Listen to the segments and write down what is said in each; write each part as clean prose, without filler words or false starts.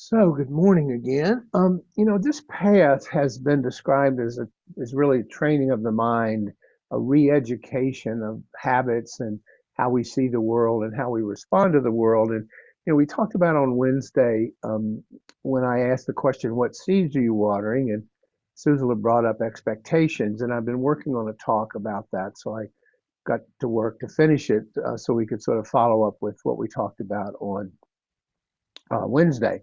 So, good morning again. This path has been described as really training of the mind, a re-education of habits and how we see the world and how we respond to the world. And we talked about on Wednesday when I asked the question, "What seeds are you watering?" And Susan brought up expectations, and I've been working on a talk about that. So I got to work to finish it so we could sort of follow up with what we talked about on Wednesday.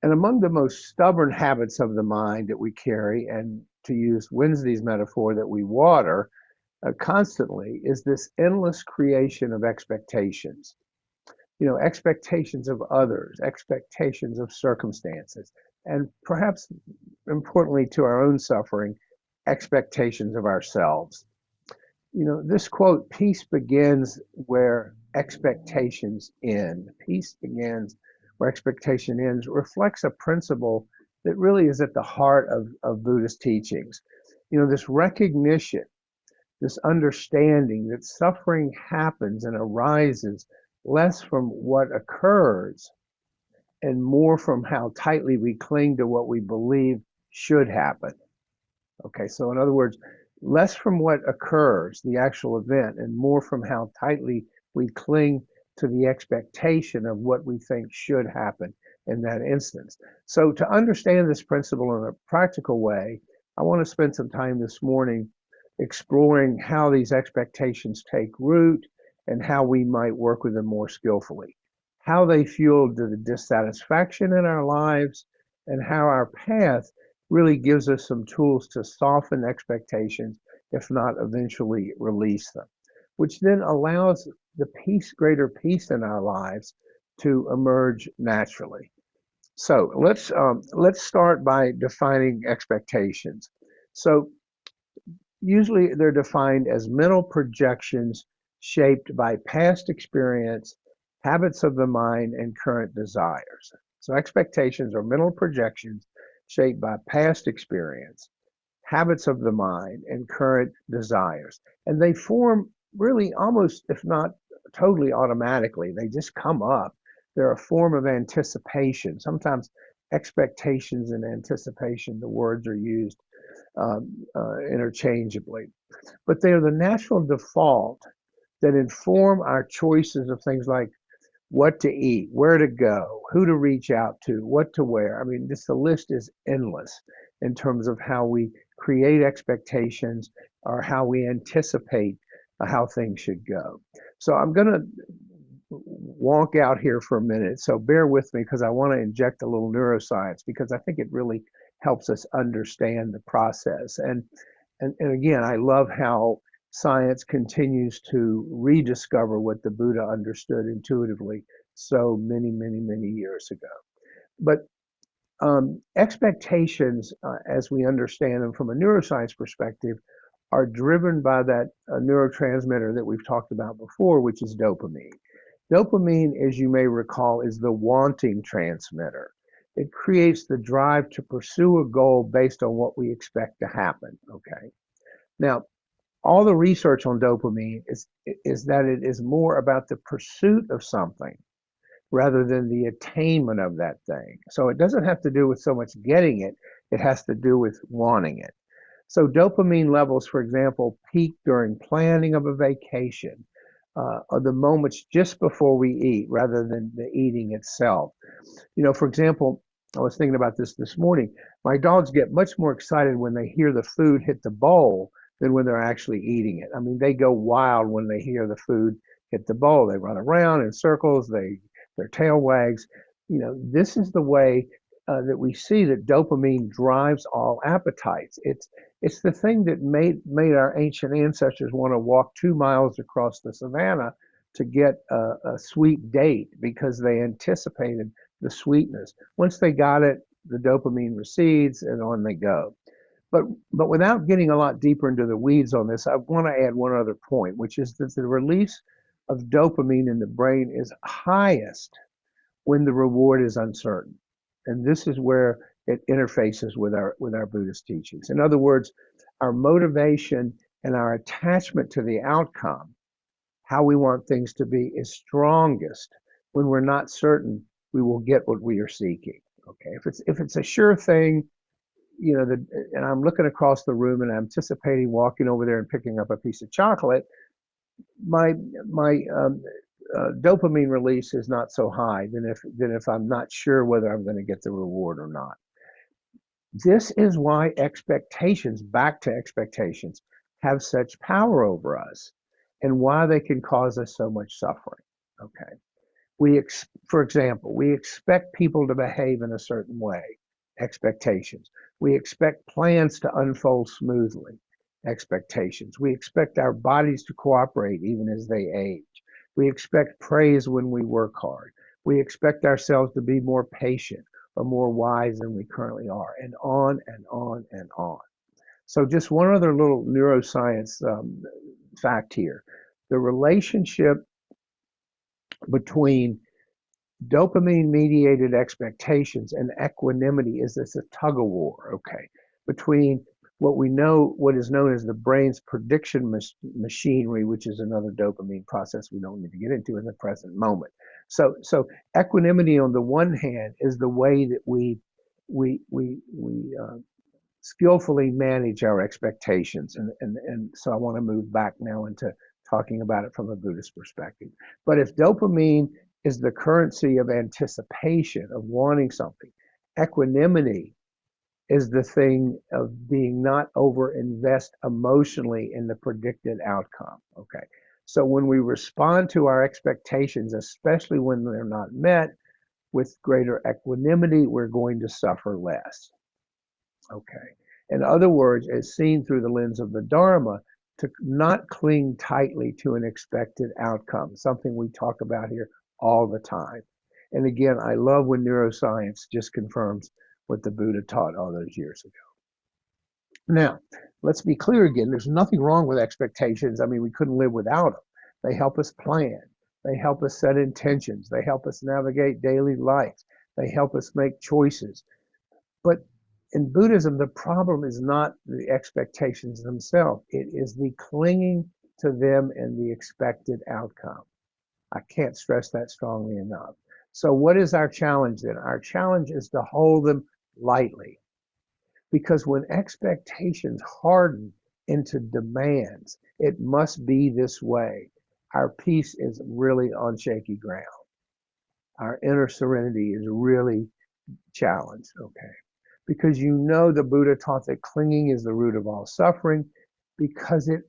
And among the most stubborn habits of the mind that we carry, and to use Wednesday's metaphor, that we water constantly, is this endless creation of expectations. Expectations of others, expectations of circumstances, and perhaps importantly to our own suffering, expectations of ourselves. This quote, peace begins where expectations end. Peace begins where expectation ends, reflects a principle that really is at the heart of Buddhist teachings. This recognition, this understanding that suffering happens and arises less from what occurs and more from how tightly we cling to what we believe should happen. Okay, so in other words, less from what occurs, the actual event, and more from how tightly we cling to the expectation of what we think should happen in that instance. So, to understand this principle in a practical way, I want to spend some time this morning exploring how these expectations take root and how we might work with them more skillfully, how they fuel the dissatisfaction in our lives, and how our path really gives us some tools to soften expectations, if not eventually release them, which then allows the greater peace in our lives to emerge naturally. So let's start by defining expectations. So usually they're defined as mental projections shaped by past experience, habits of the mind, and current desires. So expectations are mental projections shaped by past experience, habits of the mind, and current desires. And they form really almost, if not totally automatically, they just come up. They're a form of anticipation. Sometimes expectations and anticipation, the words are used interchangeably. But they are the natural default that inform our choices of things like what to eat, where to go, who to reach out to, what to wear. I mean, the list is endless in terms of how we create expectations or how we anticipate how things should go. So I'm going to wonk out here for a minute. So bear with me because I want to inject a little neuroscience because I think it really helps us understand the process. And again, I love how science continues to rediscover what the Buddha understood intuitively so many years ago. But expectations, as we understand them from a neuroscience perspective, are driven by that neurotransmitter that we've talked about before, which is dopamine. Dopamine, as you may recall, is the wanting transmitter. It creates the drive to pursue a goal based on what we expect to happen. Okay. Now, all the research on dopamine is that it is more about the pursuit of something rather than the attainment of that thing. So it doesn't have to do with so much getting it, it has to do with wanting it. So dopamine levels, for example, peak during planning of a vacation, or the moments just before we eat rather than the eating itself. For example, I was thinking about this morning. My dogs get much more excited when they hear the food hit the bowl than when they're actually eating it. I mean, they go wild when they hear the food hit the bowl. They run around in circles. Their tail wags. This is the way that we see that dopamine drives all appetites. It's the thing that made our ancient ancestors want to walk 2 miles across the savannah to get a sweet date because they anticipated the sweetness. Once they got it, the dopamine recedes and on they go. But without getting a lot deeper into the weeds on this, I want to add one other point, which is that the release of dopamine in the brain is highest when the reward is uncertain. And this is where it interfaces with our Buddhist teachings. In other words, our motivation and our attachment to the outcome, how we want things to be, is strongest when we're not certain we will get what we are seeking. Okay, if it's a sure thing, and I'm looking across the room and I'm anticipating walking over there and picking up a piece of chocolate, my my dopamine release is not so high than if I'm not sure whether I'm going to get the reward or not. This is why expectations, back to expectations, have such power over us, and why they can cause us so much suffering. Okay. For example, we expect people to behave in a certain way, expectations. We expect plans to unfold smoothly, expectations. We expect our bodies to cooperate even as they age. We expect praise when we work hard. We expect ourselves to be more patient or more wise than we currently are, and on and on and on. So, just one other little neuroscience fact here: the relationship between dopamine mediated expectations and equanimity is this a tug of war, okay, between what is known as the brain's prediction machinery, which is another dopamine process we don't need to get into in the present moment. So equanimity on the one hand is the way that we skillfully manage our expectations, and so I want to move back now into talking about it from a Buddhist perspective. But if dopamine is the currency of anticipation, of wanting something, equanimity is the thing of being not over invest emotionally in the predicted outcome. Okay. So when we respond to our expectations, especially when they're not met, with greater equanimity, we're going to suffer less. Okay. In other words, as seen through the lens of the Dharma, to not cling tightly to an expected outcome, something we talk about here all the time. And again, I love when neuroscience just confirms what the Buddha taught all those years ago. Now, let's be clear again. There's nothing wrong with expectations. I mean, we couldn't live without them. They help us plan. They help us set intentions. They help us navigate daily life. They help us make choices. But in Buddhism, the problem is not the expectations themselves. It is the clinging to them and the expected outcome. I can't stress that strongly enough. So what is our challenge then? Our challenge is to hold them lightly. Because when expectations harden into demands, it must be this way. Our peace is really on shaky ground. Our inner serenity is really challenged, okay? Because the Buddha taught that clinging is the root of all suffering, because it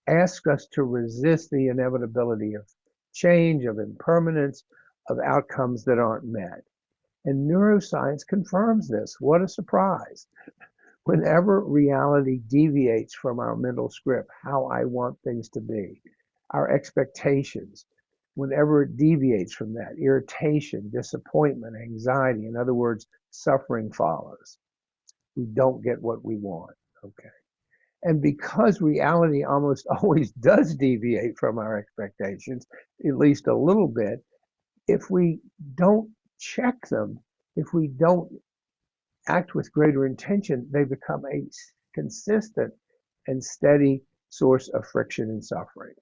asks us to resist the inevitability of change, of impermanence, of outcomes that aren't met. And neuroscience confirms this. What a surprise. Whenever reality deviates from our mental script, how I want things to be, our expectations, whenever it deviates from that, irritation, disappointment, anxiety, in other words, suffering follows. We don't get what we want. Okay. And because reality almost always does deviate from our expectations, at least a little bit, if we don't check them, if we don't act with greater intention, they become a consistent and steady source of friction and suffering.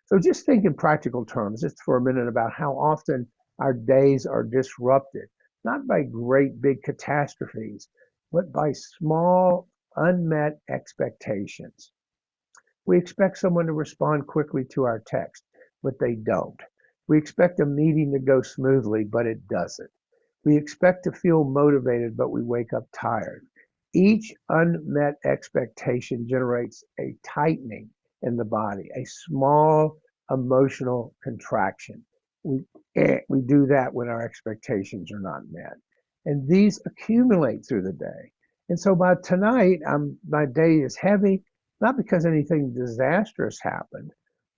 So just think in practical terms, just for a minute, about how often our days are disrupted, not by great big catastrophes, but by small unmet expectations. We expect someone to respond quickly to our text, but they don't. We expect a meeting to go smoothly, but it doesn't. We expect to feel motivated, but we wake up tired. Each unmet expectation generates a tightening in the body, a small emotional contraction. We do that when our expectations are not met. And these accumulate through the day. And so by tonight, my day is heavy, not because anything disastrous happened,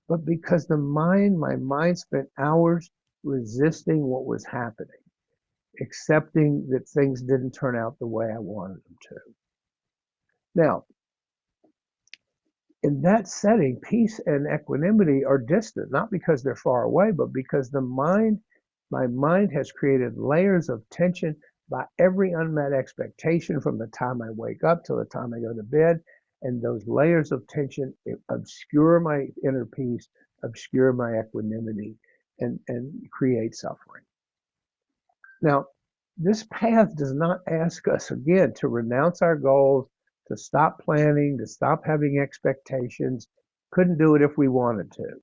but because my mind spent hours resisting what was happening, accepting that things didn't turn out the way I wanted them to. Now, in that setting, peace and equanimity are distant, not because they're far away, but because my mind has created layers of tension by every unmet expectation from the time I wake up till the time I go to bed. And those layers of tension obscure my inner peace, obscure my equanimity, and create suffering. Now, This path does not ask us, again, to renounce our goals, to stop planning, to stop having expectations. Couldn't do it if we wanted to.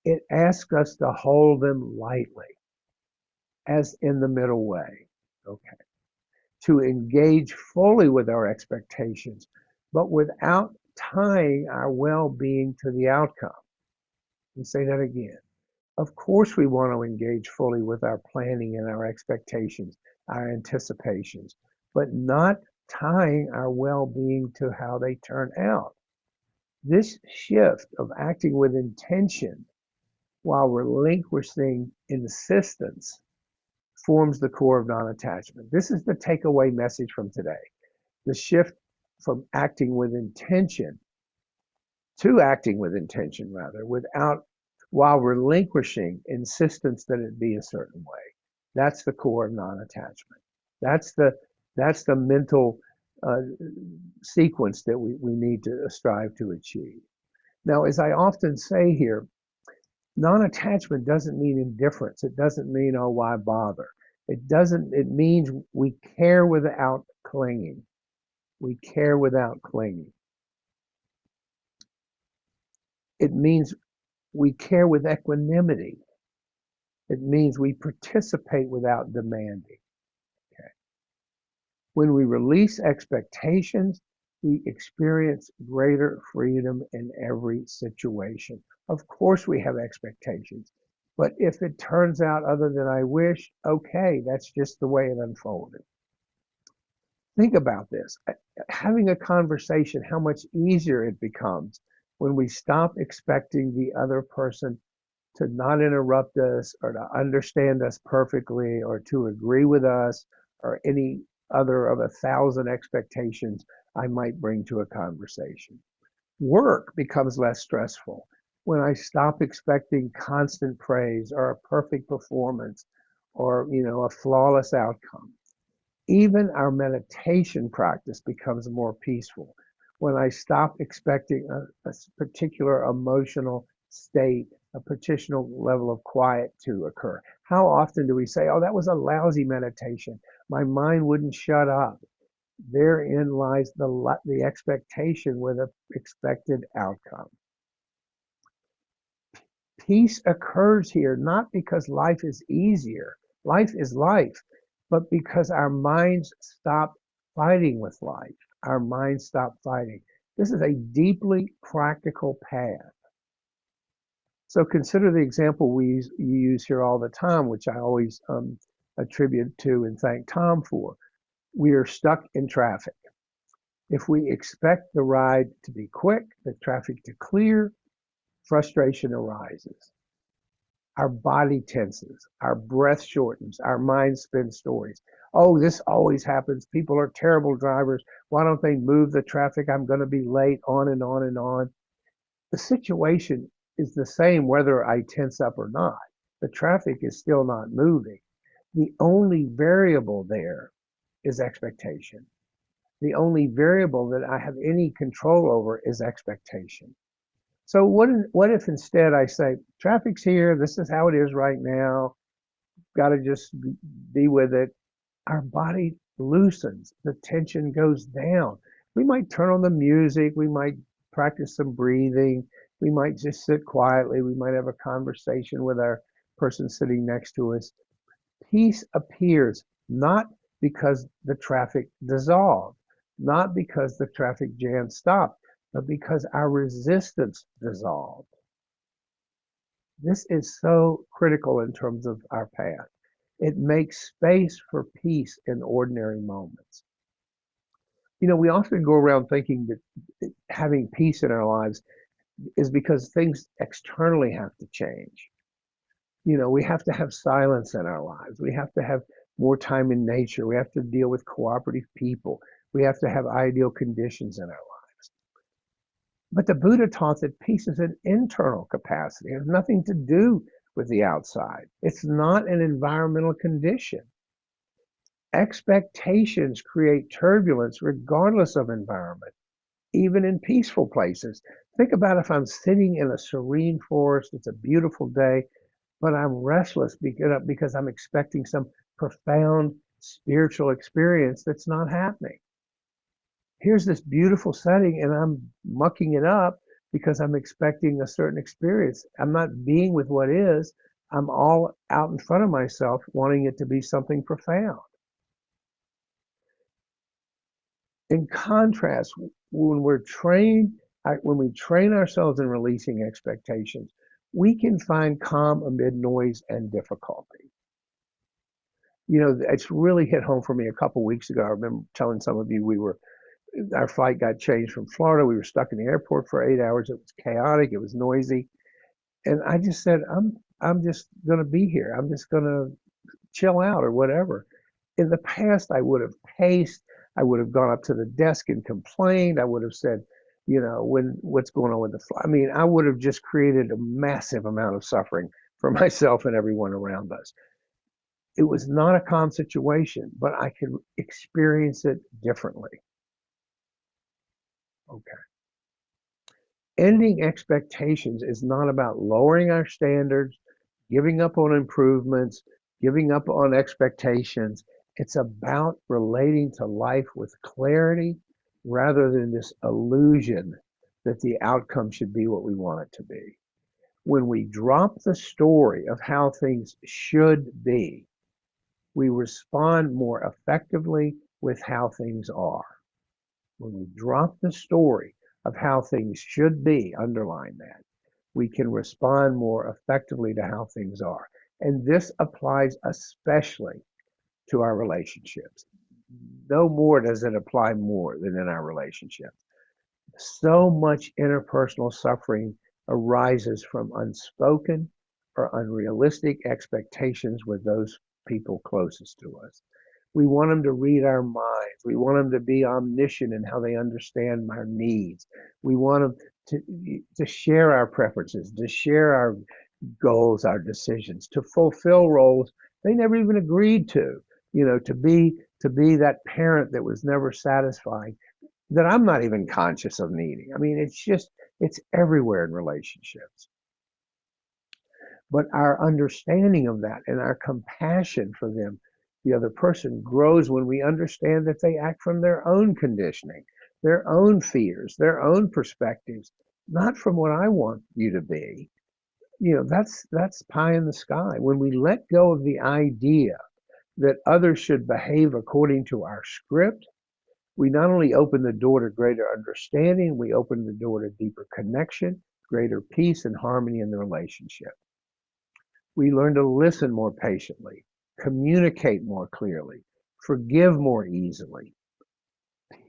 It asks us to hold them lightly, as in the middle way. Okay. To engage fully with our expectations, but without tying our well being to the outcome. And say that again. Of course, we want to engage fully with our planning and our expectations, our anticipations, but not tying our well being to how they turn out. This shift of acting with intention while relinquishing insistence forms the core of non attachment. This is the takeaway message from today. The shift from acting with intention to acting with intention, rather, without while relinquishing insistence that it be a certain way. That's the core of non-attachment. That's the mental uh, sequence that we need to strive to achieve. Now, as I often say here, non-attachment doesn't mean indifference. It doesn't mean, oh, why bother? It means we care without clinging. We care without clinging. It means we care with equanimity. It means we participate without demanding. Okay. When we release expectations, we experience greater freedom in every situation. Of course, we have expectations, but if it turns out other than I wish, okay, that's just the way it unfolded. Think about this. Having a conversation, how much easier it becomes when we stop expecting the other person to not interrupt us or to understand us perfectly or to agree with us or any other of 1,000 expectations I might bring to a conversation. Work becomes less stressful when I stop expecting constant praise or a perfect performance or a flawless outcome. Even our meditation practice becomes more peaceful when I stop expecting a particular emotional state, a particular level of quiet to occur. How often do we say, oh, that was a lousy meditation? My mind wouldn't shut up. Therein lies the expectation with an expected outcome. Peace occurs here not because life is easier, life is life, but because our minds stop fighting with life. Our minds stop fighting. This is a deeply practical path. So consider the example you use here all the time, which I always attribute to and thank Tom for. We are stuck in traffic. If we expect the ride to be quick, the traffic to clear, frustration arises. Our body tenses, our breath shortens, our mind spins stories. Oh, this always happens. People are terrible drivers. Why don't they move the traffic? I'm going to be late, on and on and on. The situation is the same whether I tense up or not. The traffic is still not moving. The only variable there is expectation. The only variable that I have any control over is expectation. So what if instead I say, traffic's here, this is how it is right now, got to just be with it. Our body loosens, the tension goes down. We might turn on the music, we might practice some breathing, we might just sit quietly, we might have a conversation with our person sitting next to us. Peace appears not because the traffic dissolved, not because the traffic jam stopped, but because our resistance dissolved. This is so critical in terms of our path. It makes space for peace in ordinary moments. We often go around thinking that having peace in our lives is because things externally have to change. We have to have silence in our lives. We have to have more time in nature. We have to deal with cooperative people. We have to have ideal conditions in our lives. But the Buddha taught that peace is an internal capacity. It has nothing to do with the outside. It's not an environmental condition. Expectations create turbulence regardless of environment, even in peaceful places. Think about if I'm sitting in a serene forest, it's a beautiful day, but I'm restless because I'm expecting some profound spiritual experience that's not happening. Here's this beautiful setting and I'm mucking it up because I'm expecting a certain experience. I'm not being with what is. I'm all out in front of myself wanting it to be something profound. In contrast, when we're trained, when we train ourselves in releasing expectations, we can find calm amid noise and difficulty. You know, it's really hit home for me a couple weeks ago. I remember telling some of you our flight got changed from Florida. We were stuck in the airport for 8 hours. It was chaotic. It was noisy. And I just said, I'm just going to be here. I'm just going to chill out or whatever. In the past, I would have paced. I would have gone up to the desk and complained. I would have said, what's going on with the flight? I mean, I would have just created a massive amount of suffering for myself and everyone around us. It was not a calm situation, but I could experience it differently. Okay. Ending expectations is not about lowering our standards, giving up on improvements, giving up on expectations. It's about relating to life with clarity rather than this illusion that the outcome should be what we want it to be. When we drop the story of how things should be, we respond more effectively with how things are. When we drop the story of how things should be, underline that, we can respond more effectively to how things are. And this applies especially to our relationships. No more does it apply more than in our relationships. So much interpersonal suffering arises from unspoken or unrealistic expectations with those people closest to us. We want them to read our minds. We want them to be omniscient in how they understand our needs. We want them to share our preferences, to share our goals, our decisions, to fulfill roles they never even agreed to. To be that parent that was never satisfied, that I'm not even conscious of needing. I mean, it's everywhere in relationships. But our understanding of that and our compassion for them, the other person, grows when we understand that they act from their own conditioning, their own fears, their own perspectives, not from what I want you to be. That's pie in the sky. When we let go of the idea that others should behave according to our script, we not only open the door to greater understanding, we open the door to deeper connection, greater peace and harmony in the relationship. We learn to listen more patiently, communicate more clearly, forgive more easily.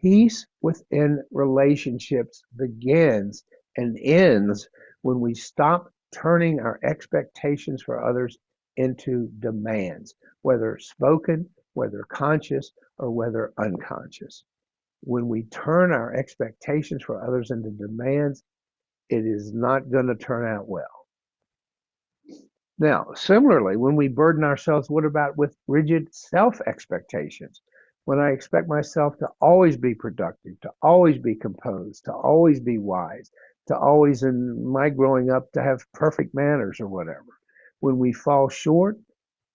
Peace within relationships begins and ends when we stop turning our expectations for others into demands, whether spoken, whether conscious, or whether unconscious. When we turn our expectations for others into demands, it is not going to turn out well. Now, similarly, when we burden ourselves, what about with rigid self expectations? When I expect myself to always be productive, to always be composed, to always be wise, to always, in my growing up, to have perfect manners or whatever. When we fall short,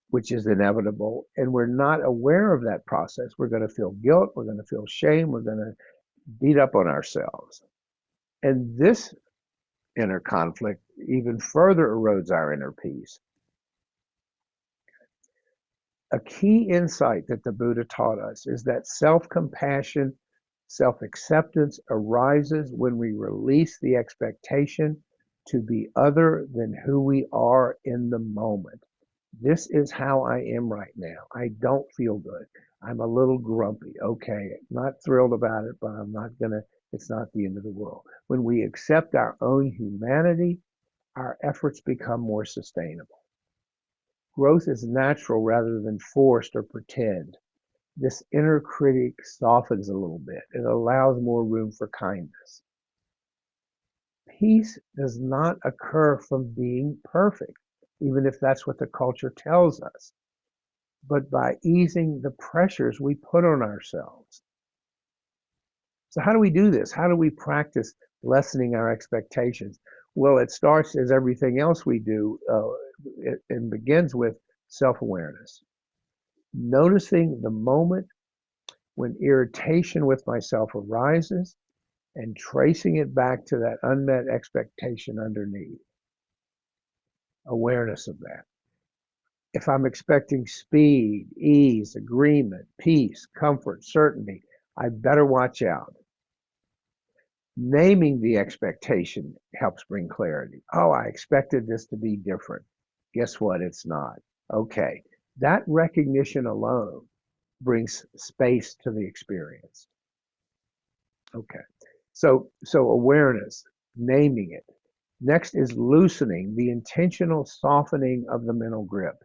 which is inevitable, and we're not aware of that process, we're going to feel guilt, we're going to feel shame, we're going to beat up on ourselves. And this inner conflict even further erodes our inner peace. A key insight that the Buddha taught us is that self-compassion, self-acceptance arises when we release the expectation to be other than who we are in the moment. This is how I am right now. I don't feel good. I'm a little grumpy. Okay, not thrilled about it, but it's not the end of the world. When we accept our own humanity, our efforts become more sustainable. Growth is natural rather than forced or pretend. This inner critic softens a little bit. It allows more room for kindness. Peace does not occur from being perfect, even if that's what the culture tells us, but by easing the pressures we put on ourselves. So how do we do this? How do we practice lessening our expectations? Well, it starts as everything else we do, and begins with self-awareness. Noticing the moment when irritation with myself arises and tracing it back to that unmet expectation underneath. Awareness of that. If I'm expecting speed, ease, agreement, peace, comfort, certainty, I better watch out. Naming the expectation helps bring clarity. Oh, I expected this to be different. Guess what? It's not. Okay. That recognition alone brings space to the experience. Okay. So awareness, naming it. Next is loosening, the intentional softening of the mental grip.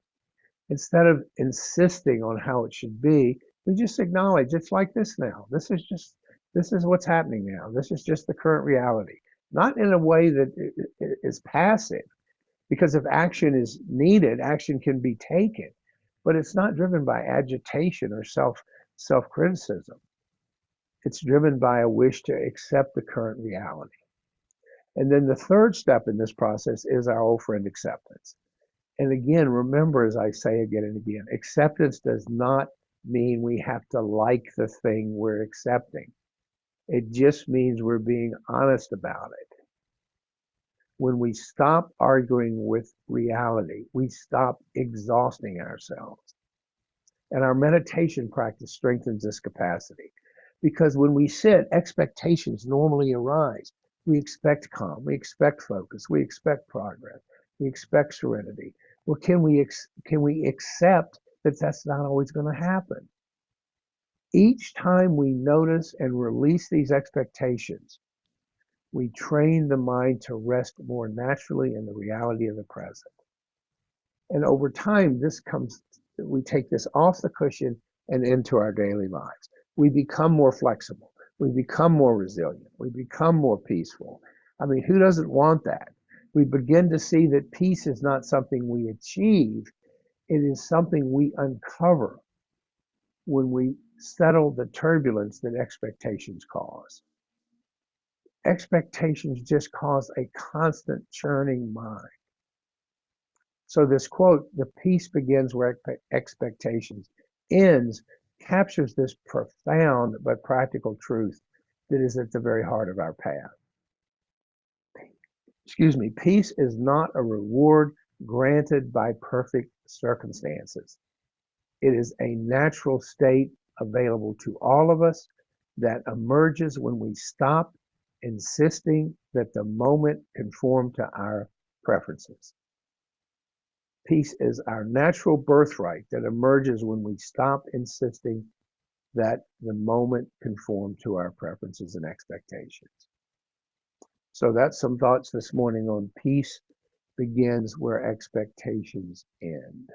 Instead of insisting on how it should be, we just acknowledge it's like this now. This is what's happening now. This is just the current reality. Not in a way that is passive, because if action is needed, action can be taken, but it's not driven by agitation or self criticism. It's driven by a wish to accept the current reality. And then the third step in this process is our old friend acceptance. And again, remember, as I say again and again, acceptance does not mean we have to like the thing we're accepting. It just means we're being honest about it. When we stop arguing with reality, we stop exhausting ourselves. And our meditation practice strengthens this capacity. Because when we sit, expectations normally arise. We expect calm, we expect focus, we expect progress, we expect serenity. Well, can we accept that that's not always going to happen? Each time we notice and release these expectations, we train the mind to rest more naturally in the reality of the present. And over time, we take this off the cushion and into our daily lives. We become more flexible. We become more resilient. We become more peaceful. I mean, who doesn't want that? We begin to see that peace is not something we achieve. It is something we uncover when we settle the turbulence that expectations cause. Expectations just cause a constant churning mind. So this quote, the peace begins where expectations ends, captures this profound but practical truth that is at the very heart of our path. Excuse me, peace is not a reward granted by perfect circumstances. It is a natural state available to all of us that emerges when we stop insisting that the moment conform to our preferences. Peace is our natural birthright that emerges when we stop insisting that the moment conform to our preferences and expectations. So that's some thoughts this morning on peace begins where expectations end.